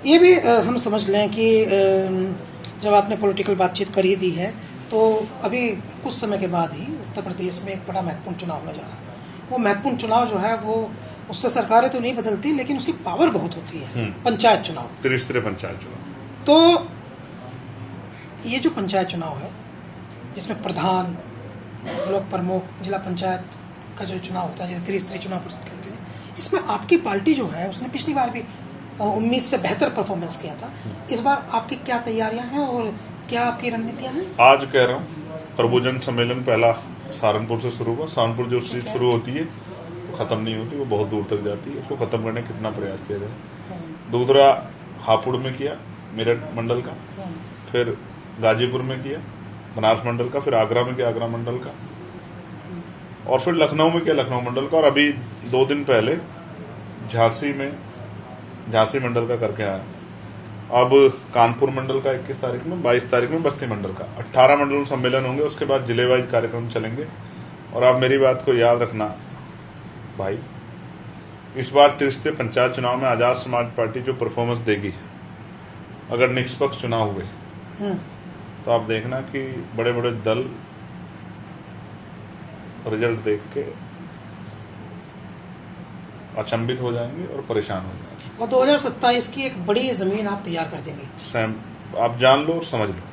ये भी हम समझ लें कि जब आपने पॉलिटिकल बातचीत कर ही दी है तो अभी कुछ समय के बाद ही उत्तर प्रदेश में एक बड़ा महत्वपूर्ण चुनाव होने जा रहा है। वो महत्वपूर्ण चुनाव जो है वो उससे सरकारें तो नहीं बदलती लेकिन उसकी पावर बहुत होती है। पंचायत चुनाव, त्रिस्तरीय पंचायत चुनाव। तो ये जो पंचायत चुनाव है जिसमें प्रधान, ब्लॉक प्रमुख, जिला पंचायत का जो चुनाव होता है, जैसे त्रिस्तरीय चुनाव कहते हैं, इसमें आपकी पार्टी जो है उसने पिछली बार भी 19 से बेहतर परफॉर्मेंस किया था। इस बार आपकी क्या तैयारियां हैं और क्या आपकी रणनीतियां हैं? आज कह रहा हूँ प्रभुजन सम्मेलन पहला सहारनपुर से शुरू हुआ। सहारनपुर जो सीट शुरू होती है वो खत्म नहीं होती, वो बहुत दूर तक जाती है। उसको खत्म करने का कितना प्रयास किया जाए। दूसरा हापुड़ में किया, मेरठ मंडल का, फिर गाजीपुर में किया, बनारस मंडल का, फिर आगरा में किया, आगरा मंडल का, और फिर लखनऊ में किया, लखनऊ मंडल का, और अभी 2 दिन पहले झांसी में झांसी मंडल का करके आया। अब कानपुर मंडल का 21 तारीख में, 22 तारीख में बस्ती मंडल का, 18 मंडल सम्मेलन होंगे। उसके बाद जिले वाइज कार्यक्रम चलेंगे। और आप मेरी बात को याद रखना भाई, इस बार त्रिस्तरीय पंचायत चुनाव में आजाद समाज पार्टी जो परफॉर्मेंस देगी, अगर निष्पक्ष चुनाव हुए तो आप देखना कि बड़े बड़े दल रिजल्ट देख के अचंभित हो जाएंगे और परेशान हो जाएंगे। और 2027 की एक बड़ी जमीन आप तैयार कर देंगे। आप जान लो और समझ लो।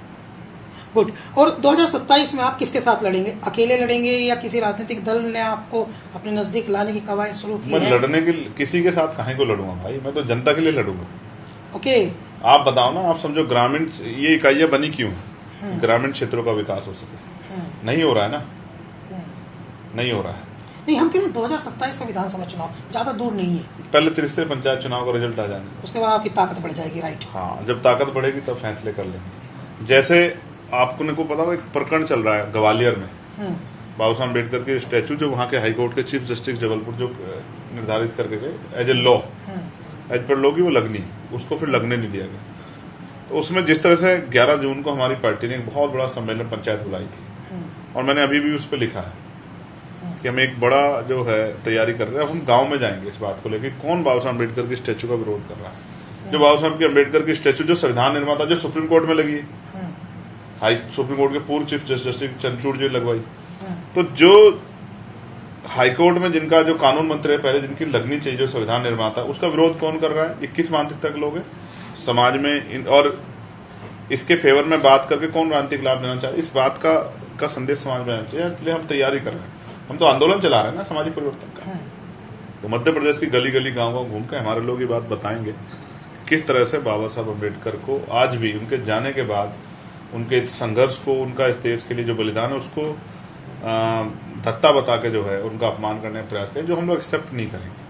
गुड। और 2027 में आप किसके साथ लड़ेंगे? अकेले लड़ेंगे या किसी राजनीतिक दल ने आपको अपने नजदीक लाने की कवायद शुरू की है? मैं लड़ने के किसी के साथ काहे को लड़ूंगा भाई, मैं तो जनता के लिए लड़ूंगा। ओके, आप बताओ ना, आप समझो ग्रामीण ये इकाइयां बनी क्यों? ग्रामीण क्षेत्रों का विकास हो सके। नहीं हो रहा है ना, नहीं हो रहा है। नहीं, हम कह रहे हैं 2027 का विधानसभा चुनाव ज्यादा दूर नहीं है। पहले त्रिस्तरीय पंचायत चुनाव का रिजल्ट आ जाने, उसके बाद आपकी ताकत बढ़ जाएगी। राइट। हाँ, जब ताकत बढ़ेगी तब फैसले कर लेंगे। जैसे आपको को पता हो, एक प्रकरण चल रहा है ग्वालियर में, बाबा साहब अम्बेडकर के स्टैचू जो वहाँ के हाईकोर्ट के चीफ जस्टिस जबलपुर जो निर्धारित करके गए as a law, as per law की वो लगनी, उसको फिर लगने नहीं दिया गया। तो उसमें जिस तरह से 11 जून को हमारी पार्टी ने एक बहुत बड़ा सम्मेलन पंचायत बुलाई थी, और मैंने अभी भी उस पर लिखा है कि हम एक बड़ा जो है तैयारी कर रहे हैं। हम गांव में जाएंगे इस बात को लेकर, कौन बाबा साहब अम्बेडकर की स्टैचू का विरोध कर रहा है। जो बाबा साहब की अम्बेडकर की स्टैचू जो संविधान निर्माता, जो सुप्रीम कोर्ट में लगी है, सुप्रीम कोर्ट के पूर्व चीफ जस्टिस चंद्रचूड़ जी लगवाई, तो जो हाईकोर्ट में जिनका जो कानून मंत्री है पहले, जिनकी लगनी चाहिए, जो संविधान निर्माता, उसका विरोध कौन कर रहा है? 21 मानसिकता के लोग हैं समाज में, और इसके फेवर में बात करके कौन राजनीतिक लाभ लेना चाहे, इस बात का संदेश समाज में आना चाहिए। इसलिए हम तैयारी कर रहे हैं। हम तो आंदोलन चला रहे हैं ना सामाजिक परिवर्तन का। तो मध्य प्रदेश की गली गली गांव गांव घूम के हमारे लोग ये बात बताएंगे किस तरह से बाबा साहब अम्बेडकर को आज भी, उनके जाने के बाद, उनके संघर्ष को, उनका इस देश के लिए जो बलिदान है उसको धत्ता बता के जो है उनका अपमान करने का प्रयास करें, जो हम लोग एक्सेप्ट नहीं करेंगे।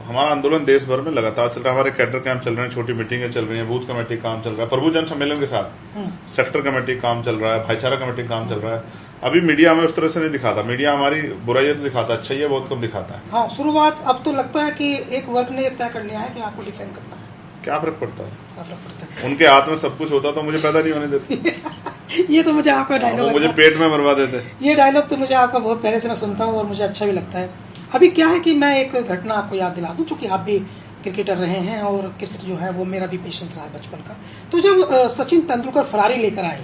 हमारा आंदोलन देश भर में लगातार चल रहा है। हमारे कैडर कैंप चल रहे हैं, छोटी मीटिंगें चल रही हैं, बूथ कमेटी काम चल रहा है, प्रभुजन सम्मेलन के साथ सेक्टर कमेटी काम चल रहा है, भाईचारा कमेटी काम चल रहा है। अभी मीडिया हमें उस तरह से नहीं दिखाता, मीडिया हमारी बुराइयां तो दिखाता, अच्छा ही बहुत कम दिखाता है। हाँ, शुरुआत अब तो लगता है कि एक वर्ग ने तय कर लिया है कि आपको डिफेंड करना है। क्या फर्क पड़ता है? क्या फर्क पड़ता है? उनके हाथ में सब कुछ होता तो मुझे पैदा नहीं होने देते। ये तो मुझे आपका डायलॉग, मुझे पेट में मरवा देते। ये डायलॉग तो मुझे आपका बहुत पहले से मैं सुनता हूँ और मुझे अच्छा भी लगता है। अभी क्या है कि मैं एक घटना आपको याद दिला दूं, चूंकि आप भी क्रिकेटर रहे हैं और क्रिकेट जो है वो मेरा भी पेशेंस रहा है बचपन का। तो जब सचिन तेंदुलकर फरारी लेकर आए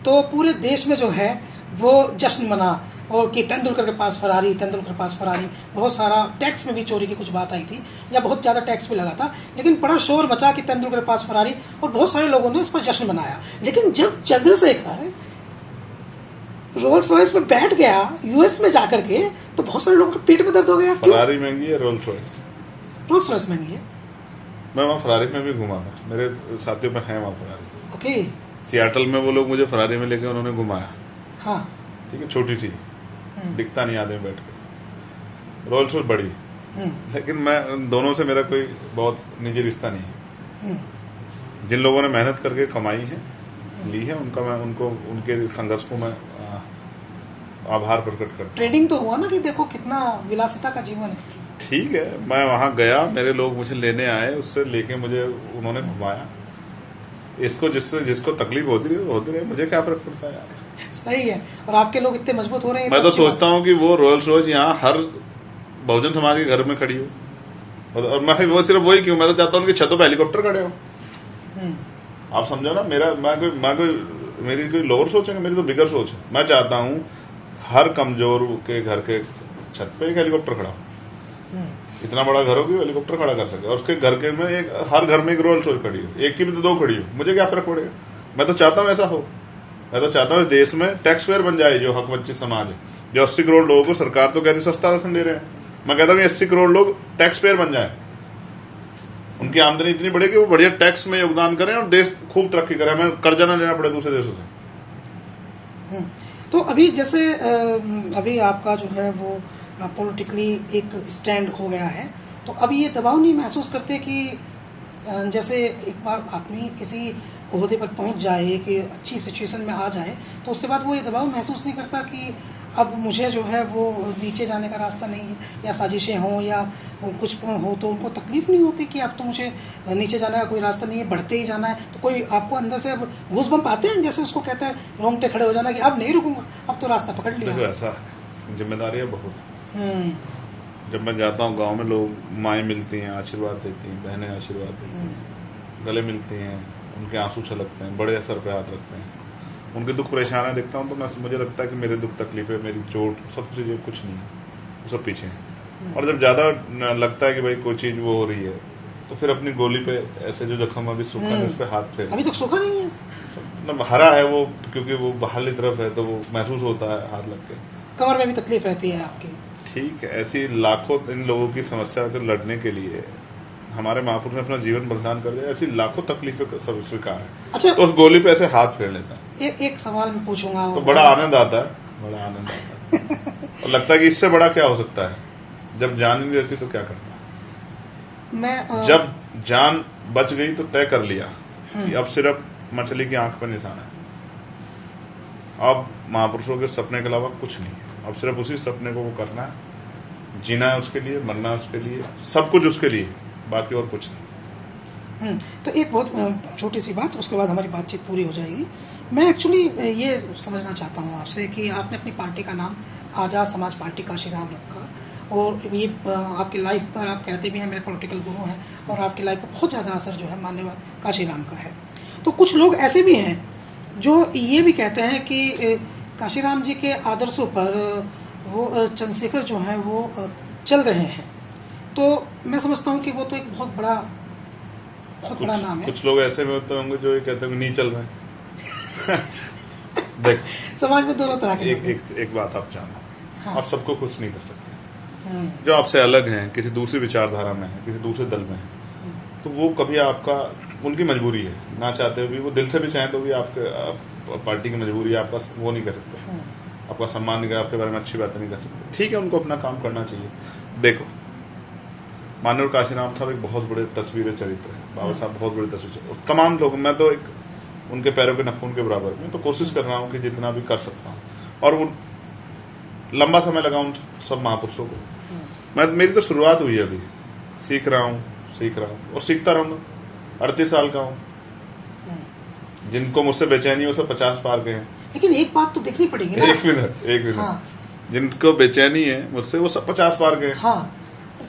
तो पूरे देश में जो है वो जश्न मना, और कि तेंदुलकर के पास फरारी, तेंदुलकर के पास फरारी। बहुत सारा टैक्स में भी चोरी की कुछ बात आई थी, या बहुत ज्यादा टैक्स भी लगा था, लेकिन बड़ा शोर मचा कि तेंदुलकर के पास फरारी, और बहुत सारे लोगों ने इस पर जश्न मनाया। लेकिन जब चंद्रशेखर रोल्स रॉयस में बैठ गया यूएस में जाकर के, तो बहुत सारे लोगों के पेट में दर्द हो गया। फरारी महंगी है, रोल्स रॉयस महंगी है। मैं वहाँ फरारी में भी घुमा था, मेरे साथियों में है वहाँ फरारी। ओके। सियाटल में वो लोग मुझे फरारी में लेके उन्होंने घुमाया। हाँ, ठीक है, छोटी सी, दिखता नहीं आदमी बैठ के। रोल्स रॉयस बड़ी, लेकिन मैं दोनों से मेरा कोई बहुत निजी रिश्ता नहीं है। जिन लोगों ने मेहनत करके कमाई है, ली है, उनका मैं उनके संघर्ष को मैं आभार प्रकट करता हूँ। ट्रेडिंग तो हुआ ना कि देखो कितना विलासिता का जीवन है। ठीक है, मैं वहाँ गया, मेरे लोग मुझे लेने आए, उससे लेके मुझे उन्होंने घुमाया। इसको जिसको तकलीफ होती रही, मुझे क्या फर्क पड़ता है यार। सही है। और आपके लोग इतने मजबूत हो रहे हैं। मैं तो सोचता हूँ कि वो रोल्स रॉयस यहाँ हर बहुजन समाज के घर में खड़ी हो, और मैं वो सिर्फ वही क्यों, मैं तो चाहता हूँ उनकी छतों पे हेलीकॉप्टर खड़े हो। आप समझो ना, मेरी कोई लोअर सोच है, मेरी तो बिगर सोच है। मैं चाहता हूँ हर कमजोर के घर के छत पे एक हेलीकॉप्टर खड़ा हो। इतना बड़ा घर हो कि हेलीकॉप्टर खड़ा कर सके, और उसके घर के में हर घर में एक रोल्स रॉयस खड़ी हो, एक की भी तो 2 खड़ी हो, मुझे क्या फर्क पड़ेगा। मैं तो चाहता हूँ ऐसा हो। मैं तो चाहता हूँ इस देश में टैक्स पेयर बन जाए जो हक वंचित समाज है। जो 80 करोड़ लोगों को सरकार तो कहती सस्ता राशन दे रहे हैं, मैं कहता हूँ 80 करोड़ लोग टैक्स पेयर बन जाए, उनकी आमदनी इतनी बढ़े कि वो बढ़िया टैक्स में योगदान करें और देश खूब तरक्की करे, हमें कर्जा ना लेना पड़े दूसरे देशों से। तो अभी जैसे अभी आपका जो है वो पॉलिटिकली एक स्टैंड हो गया है, तो अभी ये दबाव नहीं महसूस करते कि जैसे एक बार आदमी किसी ओहदे पर पहुंच जाए, कि अच्छी सिचुएशन में आ जाए, तो उसके बाद वो ये दबाव महसूस नहीं करता कि अब मुझे जो है वो नीचे जाने का रास्ता नहीं है, या साजिशें हों या कुछ हो, तो उनको तकलीफ नहीं होती कि अब तो मुझे नीचे जाने का कोई रास्ता नहीं है, बढ़ते ही जाना है। तो कोई आपको अंदर से अब घूसबम्प आते हैं, जैसे उसको कहते हैं रोंगटे खड़े हो जाना कि अब नहीं रुकूंगा, अब तो रास्ता पकड़ लिया। देखो ऐसा जिम्मेदारी है बहुत। जब मैं जाता हूँ गांव में, लोग माएँ मिलती हैं, आशीर्वाद देती हैं, बहनें आशीर्वाद देती हैं, गले मिलती हैं, उनके आंसू छलकते हैं, बड़े असर पे हाथ रखते हैं, उनके दुख परेशानियाँ देखता हूँ तो मुझे लगता है कि मेरे दुख तकलीफें, मेरी चोट, सब चीज़ें कुछ नहीं है, वो सब पीछे हैं। और जब ज़्यादा लगता है कि भाई कोई चीज़ वो हो रही है, तो फिर अपनी गोली पे ऐसे जो जख्म अभी सूखा है उस पर हाथ फेर। अभी तक सूखा नहीं है, मतलब हरा है वो, क्योंकि वो बाहरली तरफ है तो वो महसूस होता है हाथ लग के। कमर में भी तकलीफ रहती है आपकी? ठीक है, ऐसी लाखों इन लोगों की समस्या को लड़ने के लिए हमारे महापुरुष ने अपना जीवन बलिदान कर दिया, ऐसी लाखों तकलीफें सब स्वीकार है। अच्छा, तो उस गोली पे ऐसे हाथ फेर लेता है। एक सवाल मैं पूछूंगा, तो बड़ा आनंद आता है, बड़ा आनंद आता है। और लगता है कि इससे बड़ा क्या हो सकता है। जब जान नहीं रहती तो क्या करता है। जब जान बच गई तो तय कर लिया कि अब सिर्फ मछली की आंख पर निशान है, अब महापुरुषों के सपने के अलावा कुछ नहीं, अब सिर्फ उसी सपने को वो करना है, जीना है उसके लिए, मरना है उसके लिए, सब कुछ उसके लिए, बाकी और कुछ नहीं। तो एक बहुत छोटी सी बात, उसके बाद हमारी बातचीत पूरी हो जाएगी। मैं एक्चुअली ये समझना चाहता हूँ आपसे कि आपने अपनी पार्टी का नाम आज़ाद समाज पार्टी काशीराम रखा, और ये आपकी लाइफ पर आप कहते भी हैं मेरे पॉलिटिकल गुरु हैं, और आपकी लाइफ पर बहुत ज़्यादा असर जो है माननीय काशीराम का है। तो कुछ लोग ऐसे भी हैं जो ये भी कहते हैं कि काशीराम जी के आदर्शों पर वो चंद्रशेखर जो है वो चल रहे हैं। तो मैं समझता हूँ कि वो तो एक बहुत बड़ा नाम है। कुछ लोग ऐसे में होते होंगे जो ये कहते हैं नहीं चल रहे। देख, समाज में दोनों तरह के एक बात आप जानो, हाँ। आप सबको खुश नहीं कर सकते। जो आपसे अलग हैं, किसी दूसरी विचारधारा में है, किसी दूसरे दल में है, तो वो कभी आपका, उनकी मजबूरी है, ना चाहते हुए भी, वो दिल से भी चाहें तो भी आपके पार्टी की मजबूरी है, आपका वो नहीं कर सकते, आपका सम्मान नहीं कर, आपके बारे में अच्छी बातें नहीं कर सकते। ठीक है, उनको अपना काम करना चाहिए। देखो, माननीय काशीराम साहब एक बहुत बड़े तस्वीर चरित्र है, बाबा साहब बहुत बड़ी तस्वीर, तमाम लोग, मैं तो एक उनके पैरों के नखून के बराबर, मैं तो कोशिश कर रहा हूँ कि जितना भी कर सकता हूँ, और वो लंबा समय लगा उन सब महापुरुषों को। मेरी तो शुरुआत हुई है, अभी सीख रहा हूँ और सीखता रहूँगा। 38 साल का हूँ, जिनको मुझसे बेचैनी हो सब 50 पार के हैं। लेकिन एक बात तो देखनी पड़ेगी ना। एक मिनट हाँ। जिनको बेचैनी है मुझसे वो सब 50 पार के हैं। हाँ,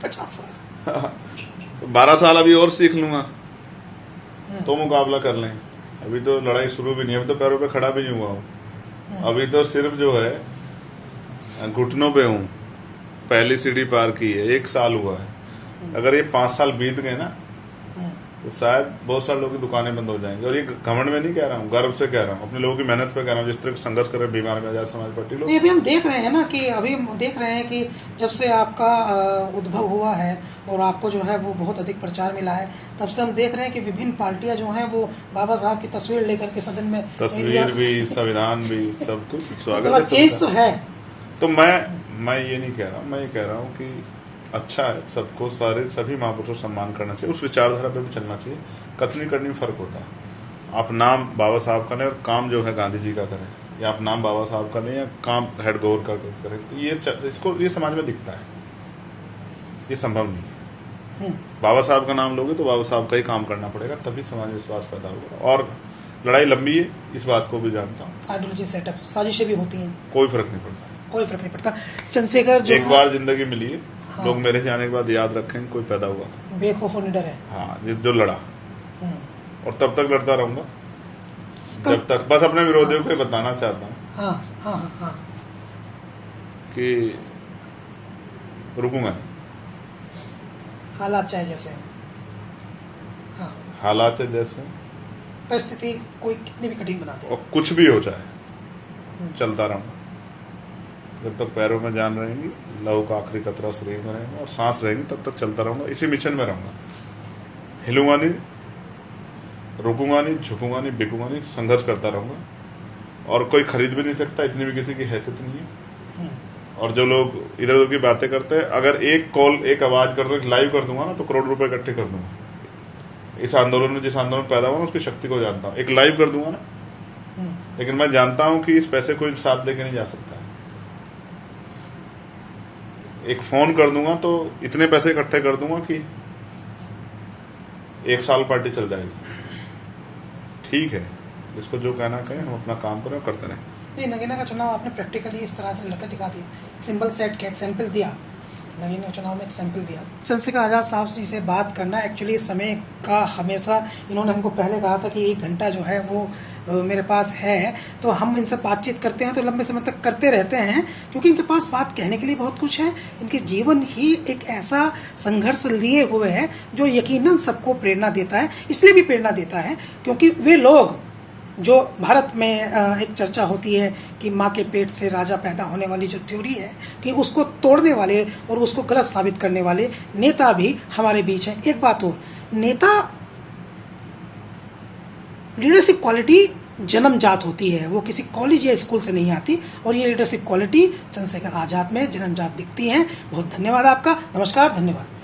50 साल। तो 12 साल अभी और सीख लूंगा तो मुकाबला कर लें। अभी तो लड़ाई शुरू भी नहीं, अभी तो पैरों पे खड़ा भी नहीं हुआ हूँ, अभी तो सिर्फ जो है घुटनों पे हूँ। पहली सीढ़ी पार की है, 1 साल हुआ है। अगर ये 5 साल बीत गए ना तो शायद बहुत सारे लोगों की दुकानें बंद हो जाएंगी। और ये घमंड में नहीं कह रहा हूँ, गर्व से कह रहा हूँ, अपने लोगों की मेहनत पे कह रहा हूँ, जिस तरह संघर्ष कर रहे हैं बीमार में आजाद समाज पार्टी लोग। ये भी हम देख रहे हैं ना कि अभी हम देख रहे हैं कि जब से आपका उद्भव हुआ है और आपको जो है वो बहुत अधिक प्रचार मिला है, तब से हम देख रहे हैं कि विभिन्न पार्टियां जो हैं वो बाबा साहब की तस्वीर लेकर के सदन में, तस्वीर भी, संविधान भी, सब कुछ स्वागत है, चेंज तो है। तो मैं ये नहीं कह रहा, मैं ये कह रहा हूँ कि अच्छा है, सबको सभी महापुरुषों सम्मान करना चाहिए, उस विचारधारा पे भी चलना चाहिए। कथनी करनी में फर्क होता है। आप नाम बाबा साहब का लें और काम जो है गांधी जी का करें, या आप नाम बाबा साहब का लें या काम हेड गौर का करें, तो ये समाज में दिखता है, ये संभव नहीं है। बाबा साहब का नाम लोगे तो बाबा साहब का ही काम करना पड़ेगा, तभी समाज में विश्वास पैदा होगा। और लड़ाई लंबी है, इस बात को भी जानता हूँ। आइडियोलॉजी सेटअप, साजिशें भी होती हैं, कोई फर्क नहीं पड़ता, कोई फर्क नहीं पड़ता। चंद्रशेखर जो एक बार जिंदगी मिली है, हाँ। लोग मेरे जाने के बाद याद रखेंगे कोई पैदा हुआ था। बेखौफ और निडर है। हाँ, जो लड़ा, और तब तक लड़ता रहूंगा जब तक, बस अपने विरोधियों को बताना चाहता हूँ हाँ हाँ हाँ हाँ कि रुकूंगा नहीं। हालात चाहे जैसे हैं। हाँ, हालात है जैसे, परिस्थिति कोई कितनी भी कठिन बना दे, और कुछ भी हो जाए चलता रहूंगा जब तक पैरों में जान रहेंगी, लहू का आखिरी कतरा शरीर में रहेगा और सांस रहेगी, तब तक चलता रहूंगा। इसी मिशन में रहूंगा, हिलूंगा नहीं, रुकूंगा नहीं, झुकूंगा नहीं, बिकूंगा नहीं, संघर्ष करता रहूंगा। और कोई खरीद भी नहीं सकता, इतनी भी किसी की हैसियत नहीं है। और जो लोग इधर उधर की बातें करते हैं, अगर एक कॉल, एक आवाज कर दो, एक लाइव कर दूंगा ना, तो करोड़ रुपए इकट्ठे कर दूंगा। इस आंदोलन में, जिस आंदोलन पैदा हुआ, उसकी शक्ति को जानता हूँ। एक लाइव कर दूंगा ना, लेकिन मैं जानता हूं कि इस पैसे कोई साथ लेके नहीं जा सकता है। एक फोन कर दूंगा तो इतने पैसे इकट्ठे कर दूंगा कि 1 साल पार्टी चल जाएगी। ठीक है, जिसको जो कहना कहें, हम अपना काम करें और करते रहें। नहीं, नगीना का चुनाव आपने प्रैक्टिकली इस तरह से लड़कर दिखा दिया, सिंबल सेट के एग्जाम्पल दिया, नगीना चुनाव में एग्जाम्पल दिया। चंद्रशेखर आज़ाद साहब जी से बात करना एक्चुअली समय का, हमेशा इन्होंने हमको पहले कहा था कि 1 घंटा जो है वो मेरे पास है, तो हम इनसे बातचीत करते हैं तो लंबे समय तक करते रहते हैं, क्योंकि इनके पास बात कहने के लिए बहुत कुछ है। इनके जीवन ही एक ऐसा संघर्ष लिए हुए है जो यकीनन सबको प्रेरणा देता है। इसलिए भी प्रेरणा देता है क्योंकि वे लोग, जो भारत में एक चर्चा होती है कि माँ के पेट से राजा पैदा होने वाली जो थ्योरी है, कि उसको तोड़ने वाले और उसको गलत साबित करने वाले नेता भी हमारे बीच हैं। एक बात और, नेता लीडरशिप क्वालिटी जन्मजात होती है, वो किसी कॉलेज या स्कूल से नहीं आती, और ये लीडरशिप क्वालिटी चंद्रशेखर आज़ाद में जन्मजात दिखती हैं। बहुत धन्यवाद आपका, नमस्कार, धन्यवाद।